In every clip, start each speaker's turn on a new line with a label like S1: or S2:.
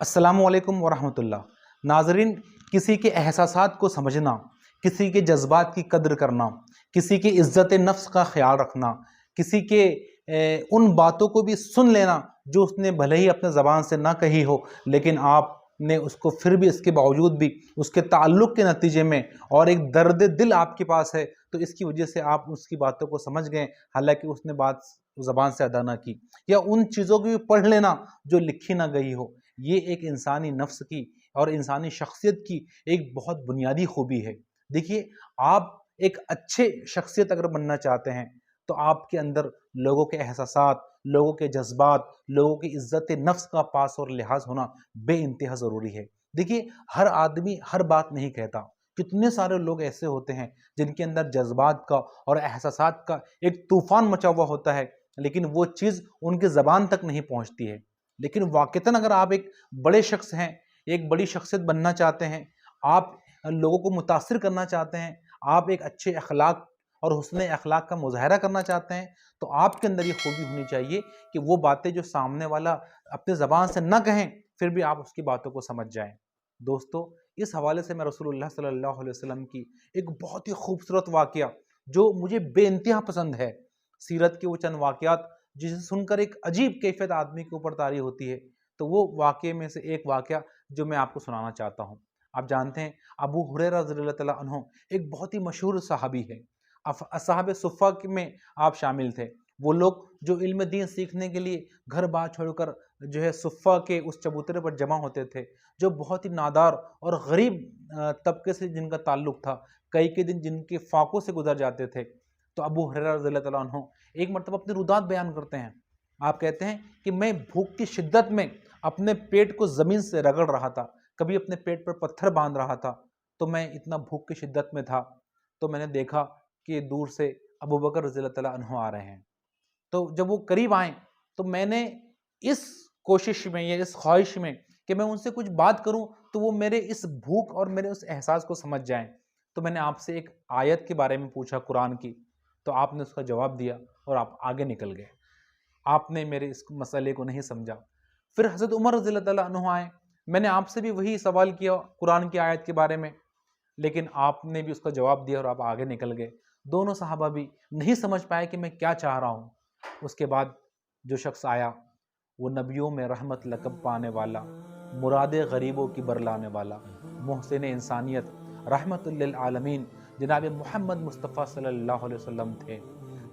S1: अस्सलाम वालेकुम वरहमतुल्लाह। नाज़रीन, किसी के एहसासात को समझना, किसी के जज्बात की कद्र करना, किसी की इज़्ज़त नफ्स का ख्याल रखना, किसी के उन बातों को भी सुन लेना जो उसने भले ही अपने ज़बान से ना कही हो, लेकिन आपने उसको फिर भी इसके बावजूद भी उसके ताल्लुक़ के नतीजे में और एक दर्द दिल आपके पास है, तो इसकी वजह से आप उसकी बातों को समझ गए, हालांकि उसने बात ज़बान से अदा ना की। या उन चीज़ों को भी पढ़ लेना जो लिखी ना गई हो। ये एक इंसानी नफ्स की और इंसानी शख्सियत की एक बहुत बुनियादी खूबी है। देखिए, आप एक अच्छे शख्सियत अगर बनना चाहते हैं तो आपके अंदर लोगों के एहसासात, लोगों के जज्बात, लोगों की इज्जत नफ्स का पास और लिहाज होना बेइंतहा ज़रूरी है। देखिए, हर आदमी हर बात नहीं कहता। कितने सारे लोग ऐसे होते हैं जिनके अंदर जज्बात का और एहसासात का एक तूफान मचा हुआ होता है, लेकिन वो चीज़ उनकी ज़बान तक नहीं पहुंचती है। लेकिन वाक़तन अगर आप एक बड़े शख्स हैं, एक बड़ी शख्सियत बनना चाहते हैं, आप लोगों को मुतासिर करना चाहते हैं, आप एक अच्छे अखलाक और हुस्न अखलाक का मुज़ाहरा करना चाहते हैं, तो आपके अंदर ये खूबी होनी चाहिए कि वो बातें जो सामने वाला अपने ज़बान से ना कहें, फिर भी आप उसकी बातों को समझ जाएँ। दोस्तों, इस हवाले से मैं रसूलुल्लाह सल्लल्लाहु अलैहि वसल्लम की एक बहुत ही खूबसूरत वाक़या जो मुझे बेइंतहा पसंद है, सीरत के वो चंद वाक़यात जिसे सुनकर एक अजीब कैफियत आदमी के ऊपर तारी होती है, तो वो वाक़ये में से एक वाक़या जो मैं आपको सुनाना चाहता हूँ। आप जानते हैं, अबू हुरैरा रज़ियल्लाहु तआला अन्हु एक बहुत ही मशहूर सहाबी है। असहाब सुफ़्फ़ा में आप शामिल थे। वो लोग जो इल्म दीन सीखने के लिए घर बार छोड़कर जो है सुफ़्फ़ा के उस चबूतरे पर जमा होते थे, जो बहुत ही नादार और गरीब तबके से जिनका ताल्लुक़ था, कई के दिन जिनके फाकों से गुजर जाते थे। तो अबू हुरैरा रज़ियल्लाहु तआला अन्हु एक मरतबा अपनी रुदात बयान करते हैं। आप कहते हैं कि मैं भूख की शिद्दत में अपने पेट को ज़मीन से रगड़ रहा था, कभी अपने पेट पर पत्थर बांध रहा था। तो मैं इतना भूख की शिद्दत में था, तो मैंने देखा कि दूर से अबू बकर रज़ियल्लाहु तआला अन्हु आ रहे हैं। तो जब वो करीब आए, तो मैंने इस कोशिश में या इस ख्वाहिश में कि मैं उनसे कुछ बात करूं तो वो मेरे इस भूख और मेरे उस एहसास को समझ जाएं, तो मैंने आपसे एक आयत के बारे में पूछा कुरान की, तो आपने उसका जवाब दिया और आप आगे निकल गए। आपने मेरे इस मसले को नहीं समझा। फिर हज़रत उमर रज़ियल्लाहु तआला अन्हु आए, मैंने आपसे भी वही सवाल किया कुरान की आयत के बारे में, लेकिन आपने भी उसका जवाब दिया और आप आगे निकल गए। दोनों सहाबा भी नहीं समझ पाए कि मैं क्या चाह रहा हूँ। उसके बाद जो शख्स आया, वो नबियों में रहमत लक़ब पाने वाला, मुरादे गरीबों की बरलाने वाला, मुहसिन इंसानियत, रहमतुल लिल आलमीन जनाब मोहम्मद मुस्तफ़ा सल्लल्लाहु अलैहि वसल्लम थे।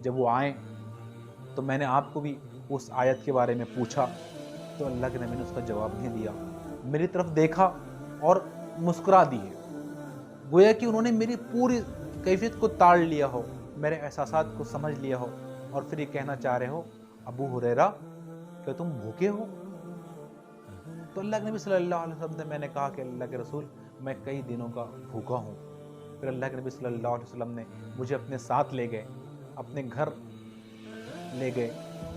S1: जब वो आए तो मैंने आपको भी उस आयत के बारे में पूछा, तो अल्लाह के नबी ने उसका जवाब नहीं दिया। मेरी तरफ देखा और मुस्कुरा दिए, गोया कि उन्होंने मेरी पूरी कैफियत को ताड़ लिया हो, मेरे एहसासात को समझ लिया हो, और फिर ये कहना चाह रहे हो, अबू हुरैरा क्या तुम भूखे हो? तो अल्लाह के नबी सल्लल्लाहु अलैहि वसल्लम ने, मैंने कहा कि अल्लाह के रसूल, मैं कई दिनों का भूखा हूँ। फिर अल्लाह के नबी सल्लल्लाहु अलैहि वसल्लम ने मुझे अपने साथ ले गए, अपने घर ले गए,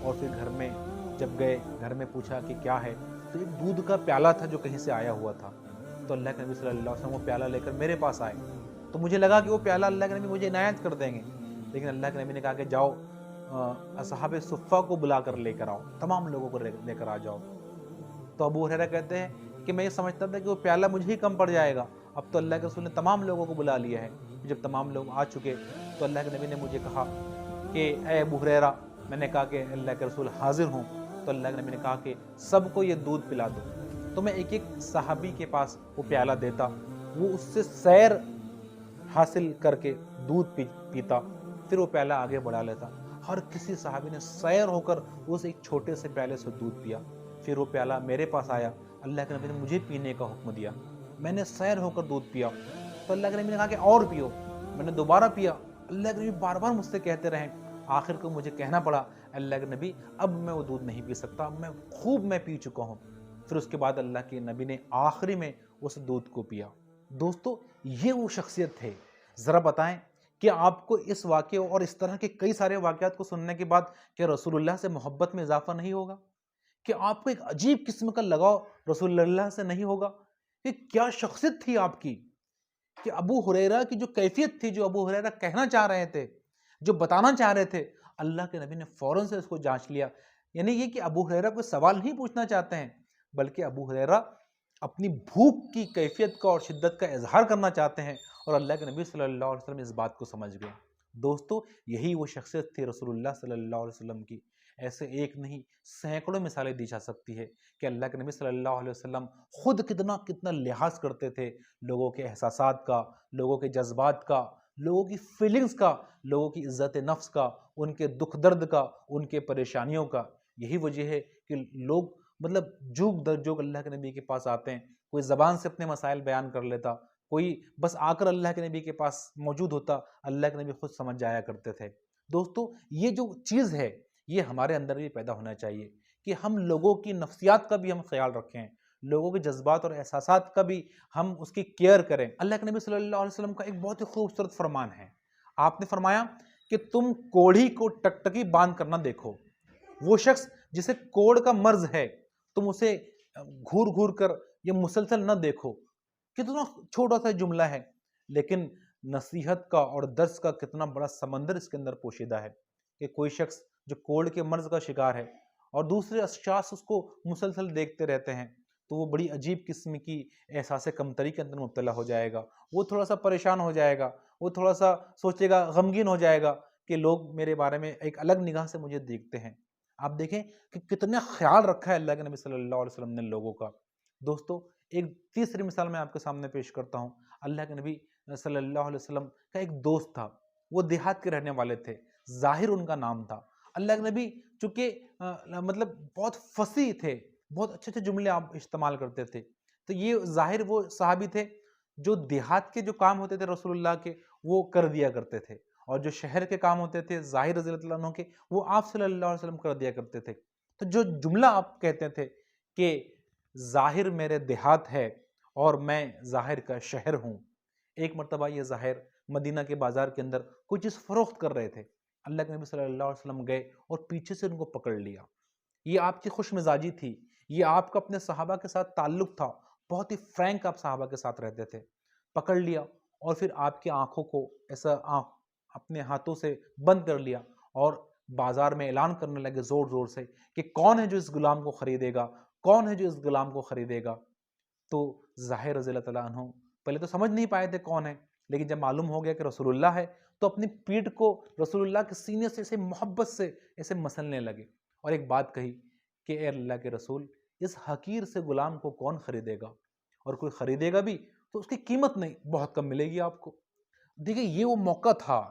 S1: और फिर घर में जब गए, घर में पूछा कि क्या है, तो एक दूध का प्याला था जो कहीं से आया हुआ था। तो अल्लाह के नबी सल्लल्लाहु अलैहि वसल्लम वो प्याला लेकर मेरे पास आए, तो मुझे लगा कि वो प्याला अल्लाह के नबी मुझे इनायत कर देंगे, लेकिन अल्लाह के नबी ने कहा कि जाओ असहाब सुफ़्फ़ा को बुला कर लेकर आओ, तमाम लोगों को लेकर आ जाओ। तो अबू हुरैरा कहते हैं कि मैं ये समझता था कि वो प्याला मुझे ही कम पड़ जाएगा, अब तो अल्लाह के रसूल ने तमाम लोगों को बुला लिया है। जब तमाम लोग आ चुके, तो अल्लाह के नबी ने मुझे कहा कि ए अबू हुरैरा, मैंने कहा कि अल्लाह के रसूल हाजिर हूँ। तो अल्लाह के नबी ने कहा कि सबको ये दूध पिला दो। तो मैं एक एक सहाबी के पास वो प्याला देता, वो उससे सैर हासिल करके दूध पीता, फिर वो प्याला आगे बढ़ा लेता। हर किसी सहाबी ने सैर होकर उस एक छोटे से प्याले से दूध पिया। फिर वो प्याला मेरे पास आया, अल्लाह के नबी ने मुझे पीने का हुक्म दिया, मैंने सैर होकर दूध पिया। तो अल्लाह के नबी ने कहा कि और पियो, मैंने दोबारा पिया। अल्लाह के नबी बार बार मुझसे कहते रहे, आखिर को मुझे कहना पड़ा, अल्लाह के नबी अब मैं वो दूध नहीं पी सकता, मैं पी चुका हूँ। फिर उसके बाद अल्लाह के नबी ने आखिरी में उस दूध को पिया। दोस्तों, ये वो शख्सियत थे। ज़रा बताएं कि आपको इस वाक़े और इस तरह के कई सारे वाक़यात को सुनने के बाद क्या रसूलुल्लाह से मोहब्बत में इजाफा नहीं होगा? कि आपको एक अजीब किस्म का लगाव रसूलुल्लाह से नहीं होगा? कि क्या शख्सियत थी आपकी, कि अबू हुरैरा की जो कैफियत थी, जो अबू हुरैरा कहना चाह रहे थे, जो बताना चाह रहे थे, अल्लाह के नबी ने फ़ौरन से उसको जांच लिया। यानी ये कि अबू हुरैरा कोई सवाल नहीं पूछना चाहते हैं, बल्कि अबू हुरैरा اپنی بھوک کی کیفیت کا اور شدت کا اظہار کرنا چاہتے ہیں، اور اللہ کے نبی صلی اللہ علیہ وسلم اس بات کو سمجھ گئے۔ دوستو، یہی وہ شخصیت تھی رسول اللہ صلی اللہ علیہ وسلم کی۔ ایسے ایک نہیں سینکڑوں مثالیں دی جا سکتی ہے کہ اللہ کے نبی صلی اللہ علیہ وسلم خود کتنا لحاظ کرتے تھے لوگوں کے احساسات کا، لوگوں کے جذبات کا، لوگوں کی فیلنگز کا، لوگوں کی عزت نفس کا، ان کے دکھ درد کا، ان کے پریشانیوں کا۔ یہی وجہ ہے کہ لوگ مطلب جوگ در جوگ اللہ کے نبی کے پاس آتے ہیں۔ کوئی زبان سے اپنے مسائل بیان کر لیتا، کوئی بس آ کر اللہ کے نبی کے پاس موجود ہوتا، اللہ کے نبی خود سمجھ جایا کرتے تھے۔ دوستو، یہ جو چیز ہے یہ ہمارے اندر بھی پیدا ہونا چاہیے کہ ہم لوگوں کی نفسیات کا بھی ہم خیال رکھیں، لوگوں کے جذبات اور احساسات کا بھی ہم اس کی کیئر کریں۔ اللہ کے نبی صلی اللہ علیہ وسلم کا ایک بہت ہی خوبصورت فرمان ہے۔ آپ نے فرمایا کہ تم کوڑھی کو ٹکٹکی باندھ کر نہ دیکھو۔ وہ شخص جسے کوڑ کا مرض ہے تم اسے گھور گھور کر یہ مسلسل نہ دیکھو۔ کتنا چھوٹا سا جملہ ہے، لیکن نصیحت کا اور درس کا کتنا بڑا سمندر اس کے اندر پوشیدہ ہے کہ کوئی شخص جو کوڑ کے مرض کا شکار ہے اور دوسرے اشخاص اس کو مسلسل دیکھتے رہتے ہیں تو وہ بڑی عجیب قسم کی احساس کمتری کے اندر مبتلا ہو جائے گا۔ وہ تھوڑا سا پریشان ہو جائے گا، وہ تھوڑا سا سوچے گا، غمگین ہو جائے گا کہ لوگ میرے بارے میں ایک الگ نگاہ سے مجھے دیکھتے ہیں۔ آپ دیکھیں کہ کتنا خیال رکھا ہے اللہ کے نبی صلی اللہ علیہ وسلم نے لوگوں کا۔ دوستو، ایک تیسری مثال میں آپ کے سامنے پیش کرتا ہوں۔ اللہ کے نبی صلی اللہ علیہ وسلم کا ایک دوست تھا، وہ دیہات کے رہنے والے تھے، ظاہر ان کا نام تھا۔ اللہ کے نبی چونکہ مطلب بہت فصیح تھے، بہت اچھے اچھے جملے آپ استعمال کرتے تھے، تو یہ ظاہر وہ صحابی تھے جو دیہات کے جو کام ہوتے تھے رسول اللہ کے وہ کر دیا کرتے تھے، اور جو شہر کے کام ہوتے تھے ظاہر رضی اللہ عنہ کے وہ آپ صلی اللہ علیہ وسلم کر دیا کرتے تھے۔ تو جو جملہ آپ کہتے تھے کہ ظاہر میرے دیہات ہے اور میں ظاہر کا شہر ہوں، ایک مرتبہ یہ ظاہر مدینہ کے بازار کے اندر کوئی چیز فروخت کر رہے تھے۔ اللہ کے نبی صلی اللہ علیہ وسلم گئے اور پیچھے سے ان کو پکڑ لیا۔ یہ آپ کی خوش مزاجی تھی، یہ آپ کا اپنے صحابہ کے ساتھ تعلق تھا، بہت ہی فرینک آپ صحابہ کے ساتھ رہتے تھے۔ پکڑ لیا اور پھر آپ کی آنکھوں کو ایسا اپنے ہاتھوں سے بند کر لیا اور بازار میں اعلان کرنے لگے زور زور سے کہ کون ہے جو اس غلام کو خریدے گا، کون ہے جو اس غلام کو خریدے گا۔ تو ظاہر رضی اللہ تعالیٰ عنہ پہلے تو سمجھ نہیں پائے تھے کون ہے، لیکن جب معلوم ہو گیا کہ رسول اللہ ہے تو اپنی پیٹھ کو رسول اللہ کے سینے سے ایسے محبت سے ایسے مسلنے لگے اور ایک بات کہی کہ اے اللہ کے رسول، اس حقیر سے غلام کو کون خریدے گا، اور کوئی خریدے گا بھی تو اس کی قیمت نہیں، بہت کم ملے گی آپ کو۔ دیکھیں، یہ وہ موقع تھا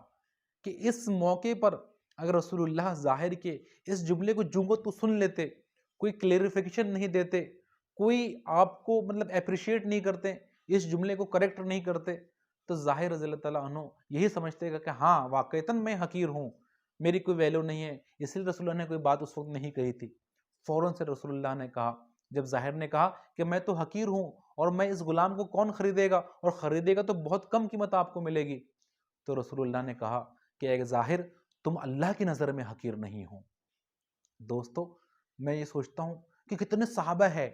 S1: کہ اس موقع پر اگر رسول اللہ ظاہر کے اس جملے کو جوں کو تو سن لیتے، کوئی کلیریفیکیشن نہیں دیتے، کوئی آپ کو مطلب اپریشیٹ نہیں کرتے، اس جملے کو کریکٹ نہیں کرتے، تو ظاہر رضی اللہ تعالیٰ عنہ یہی سمجھتے گا کہ ہاں واقعتاً میں حقیر ہوں، میری کوئی ویلیو نہیں ہے، اس لیے رسول اللہ نے کوئی بات اس وقت نہیں کہی تھی۔ فوراً سے رسول اللہ نے کہا، جب ظاہر نے کہا کہ میں تو حقیر ہوں اور میں اس غلام کو کون خریدے گا، اور خریدے گا تو بہت کم قیمت آپ کو ملے گی، تو رسول اللہ نے کہا کہ اے ظاہر، تم اللہ کی نظر میں حقیر نہیں ہو۔ دوستو، میں یہ سوچتا ہوں کہ کتنے صحابہ ہیں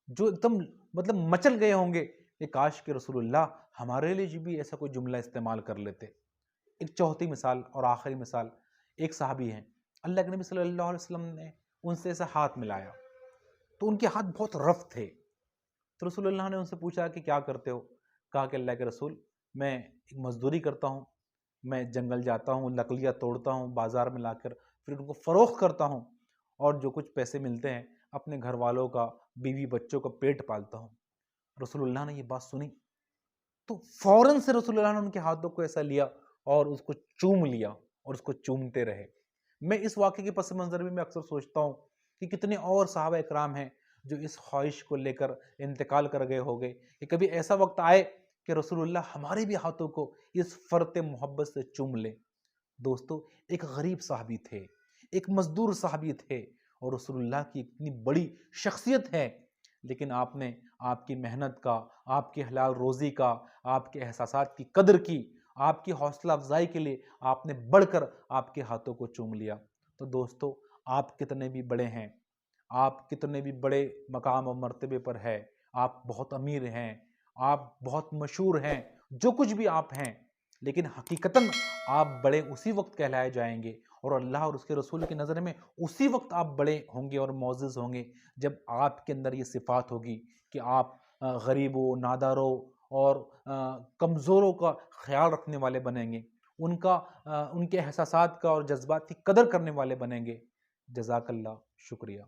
S1: جو ایک دم مطلب مچل گئے ہوں گے کہ کاش کہ رسول اللہ ہمارے لیے بھی ایسا کوئی جملہ استعمال کر لیتے۔ ایک چوتھی مثال اور آخری مثال، ایک صحابی ہیں، اللہ کے نبی صلی اللہ علیہ وسلم نے ان سے ایسا ہاتھ ملایا تو ان کے ہاتھ بہت رف تھے، تو رسول اللہ نے ان سے پوچھا کہ کیا کرتے ہو؟ کہا کہ اللہ کے رسول، میں ایک مزدوری کرتا ہوں، میں جنگل جاتا ہوں، لکڑیاں توڑتا ہوں، بازار میں لا کر پھر ان کو فروخت کرتا ہوں، اور جو کچھ پیسے ملتے ہیں اپنے گھر والوں کا، بیوی بچوں کا پیٹ پالتا ہوں۔ رسول اللہ نے یہ بات سنی تو فوراً سے رسول اللہ نے ان کے ہاتھوں کو ایسا لیا اور اس کو چوم لیا اور اس کو چومتے رہے۔ میں اس واقعے کے پس منظر میں اکثر سوچتا ہوں کہ کتنے اور صحابہ اکرام ہیں جو اس خواہش کو لے کر انتقال کر گئے ہو گئے کہ کبھی ایسا وقت آئے کہ رسول اللہ ہمارے بھی ہاتھوں کو اس فرط محبت سے چوم لے۔ دوستو، ایک غریب صحابی تھے، ایک مزدور صحابی تھے، اور رسول اللہ کی اتنی بڑی شخصیت ہے، لیکن آپ نے آپ کی محنت کا، آپ کی حلال روزی کا، آپ کے احساسات کی قدر کی، آپ کی حوصلہ افزائی کے لیے آپ نے بڑھ کر آپ کے ہاتھوں کو چوم لیا۔ تو دوستو، آپ کتنے بھی بڑے ہیں، آپ کتنے بھی بڑے مقام و مرتبے پر ہے، آپ بہت امیر ہیں، آپ بہت مشہور ہیں، جو کچھ بھی آپ ہیں، لیکن حقیقتاً آپ بڑے اسی وقت کہلائے جائیں گے، اور اللہ اور اس کے رسول کی نظر میں اسی وقت آپ بڑے ہوں گے اور معزز ہوں گے جب آپ کے اندر یہ صفات ہوگی کہ آپ غریبوں، ناداروں اور کمزوروں کا خیال رکھنے والے بنیں گے، ان کے احساسات کا اور جذبات کی قدر کرنے والے بنیں گے۔ جزاک اللہ، شکریہ۔